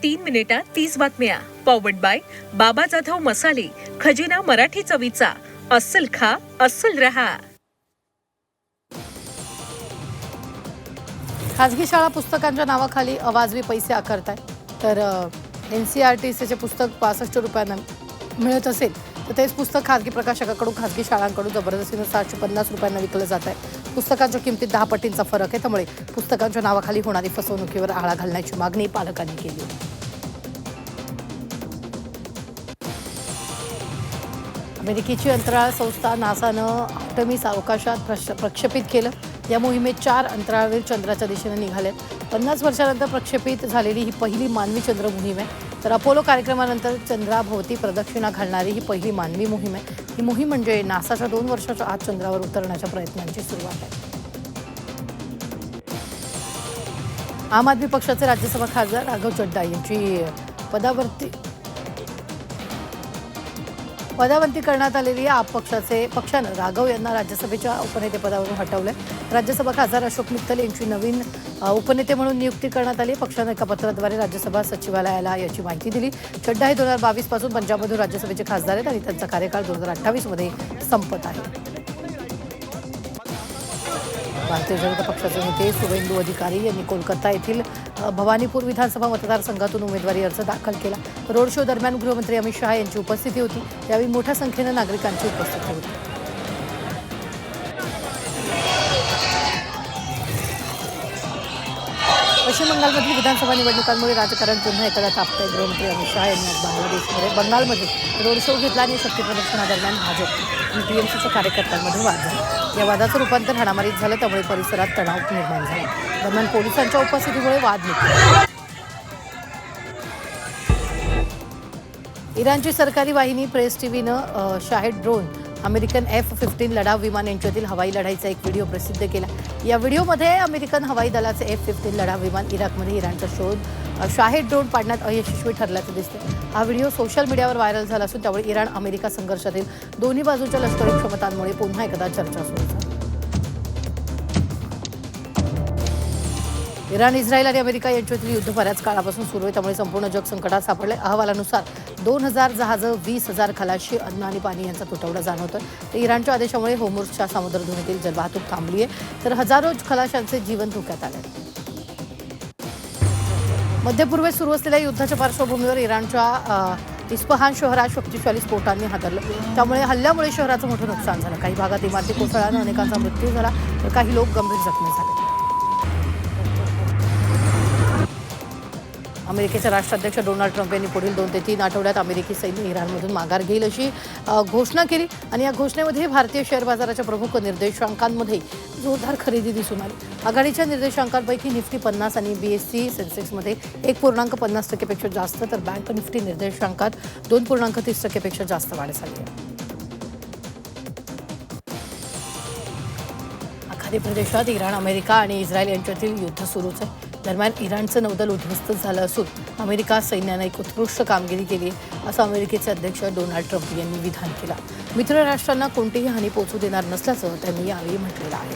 3 मिनिटात 30 बातम्या. Powered by बाबा जाधव मसाले, खजिना मराठी चवीचा. अस्सल खा, अस्सल रहा. खाजगी शाळा पुस्तकांच्या नावाखाली अवाजवी पैसे आकारताय. तर NCERTचे पुस्तक 65 रुपयांना मिळत असेल तर तेच पुस्तक खाजगी प्रकाशकाकडून खाजगी शाळांकडून जबरदस्तीने 750 रुपयांना विकलं जात आहे. पुस्तकांच्या किमतीत 10 पटींचा फरक आहे. त्यामुळे पुस्तकांच्या नावाखाली होणारी फसवणुकीवर आळा घालण्याची मागणी पालकांनी केली आहे. अमेरिकेची अंतराळ संस्था नासानं आर्टेमिस अवकाशात प्रक्षेपित केलं. या मोहिमेत 4 अंतराळवीर चंद्राच्या दिशेने निघाले. 50 वर्षांनंतर प्रक्षेपित झालेली ही पहिली मानवी चंद्र मोहीम आहे. तर अपोलो कार्यक्रमानंतर चंद्राभोवती प्रदक्षिणा घालणारी ही पहिली मानवी मोहीम आहे. ही मोहीम म्हणजे नासाच्या 2 वर्षाच्या आत चंद्रावर उतरण्याच्या प्रयत्नांची सुरुवात आहे. आम आदमी पक्षाचे राज्यसभा खासदार राघव चड्डा यांची पदावंती करण्यात आलेली आप पक्षानं राघव यांना राज्यसभेच्या उपनेतेपदावरून हटवलं. राज्यसभा खासदार अशोक मित्तल यांची नवीन उपनेते म्हणून नियुक्ती करण्यात आली. पक्षानं एका पत्राद्वारे राज्यसभा सचिवालयाला याची माहिती दिली. चड्डा हे 2022 पासून पंजाबमधून राज्यसभेचे खासदार आहेत आणि त्यांचा कार्यकाळ 2028 मध्ये संपत आहे. भारतीय जनता पक्षाचे नेते शुभेंदू अधिकारी यांनी कोलकाता येथील भवानीपूर विधानसभा मतदारसंघातून उमेदवारी अर्ज दाखल केला. रोड शो दरम्यान गृहमंत्री अमित शहा यांची उपस्थिती होती. यावेळी मोठ्या संख्येनं नागरिकांची उपस्थिती होती. पश्चिम बंगालमधील विधानसभा निवडणुकांमुळे राजकारण पुन्हा एकदा तापतंय. गृहमंत्री अमित शहा यांनी आज बंगालमध्ये रोड शो घेतला आणि शक्ती प्रदर्शनादरम्यान भाजप आणि TMCच्या कार्यकर्त्यांमध्ये वाद झाला. या वादाचं रूपांतर हाणामारीत झालं. त्यामुळे परिसरात तणाव निर्माण झाला. दरम्यान पोलिसांच्या उपस्थितीमुळे वाद मिटला. इराणची सरकारी वाहिनी प्रेस टीव्हीनं शाहेद ड्रोन अमेरिकन F-15 लढाऊ विमान यांच्यातील हवाई लढाईचा एक व्हिडिओ प्रसिद्ध केला. या व्हिडिओमध्ये अमेरिकन हवाई दलाचे F-15 लढाऊ विमान इराकमध्ये इराणचा शोध शाहेद ड्रोन पाडण्यात अयशस्वी ठरल्याचं दिसते. हा व्हिडिओ सोशल मीडियावर व्हायरल झाला असून त्यामुळे इराण अमेरिका संघर्षातील दोन्ही बाजूच्या लष्करी क्षमतांमुळे पुन्हा एकदा चर्चा सुरू झाली. इराण, इस्रायल आणि अमेरिका यांच्यातील युद्ध बऱ्याच काळापासून सुरू आहे. त्यामुळे संपूर्ण जग संकटात सापडले. अहवालानुसार 2000 जहाजं, 20,000 खलाशी, अन्न आणि पाणी यांचा तुटवडा जाणवतोय. तर इराणच्या आदेशामुळे होर्मुझच्या सामुद्रधुनीतील जलवाहतूक थांबली आहे. तर हजारो खलाशांचे जीवन धोक्यात आले. मध्य पूर्वेत सुरू असलेल्या युद्धाच्या पार्श्वभूमीवर इराणच्या इस्फहान शहरात शक्तिशाली स्फोटांनी हादरलं. त्यामुळे हल्ल्यामुळे शहराचं मोठं नुकसान झालं. काही भागात इमारती कोसळल्यानं अनेकांचा मृत्यू झाला तर काही लोक गंभीर जखमी झाले. अमेरिकेचे राष्ट्राध्यक्ष डोनाल्ड ट्रम्प यांनी पुढील 2 ते 3 आठवड्यात अमेरिकी सैन्य इराणमधून माघार घेईल अशी घोषणा केली. आणि या घोषणेमध्ये भारतीय शेअर बाजाराच्या प्रमुख निर्देशांकांमध्ये जोरदार खरेदी दिसून आली. आघाडीच्या निर्देशांकांपैकी निफ्टी 50 आणि BSE सेन्सेक्समध्ये 1.50% पेक्षा जास्त, तर बँक निफ्टी निर्देशांकात 2.30% पेक्षा जास्त वाढ झाली आहे. आखाती प्रदेशात इराण, अमेरिका आणि इस्रायल यांच्यातील युद्ध सुरूच आहे. दरम्यान इराणचं नौदल उद्ध्वस्त झालं असून अमेरिका सैन्यानं एक उत्कृष्ट कामगिरी केली असं अमेरिकेचे अध्यक्ष डोनाल्ड ट्रम्प यांनी विधान केलं. मित्र राष्ट्रांना कोणतीही हानी पोहोचू देणार नसल्याचं त्यांनी यावेळी म्हटलेलं आहे.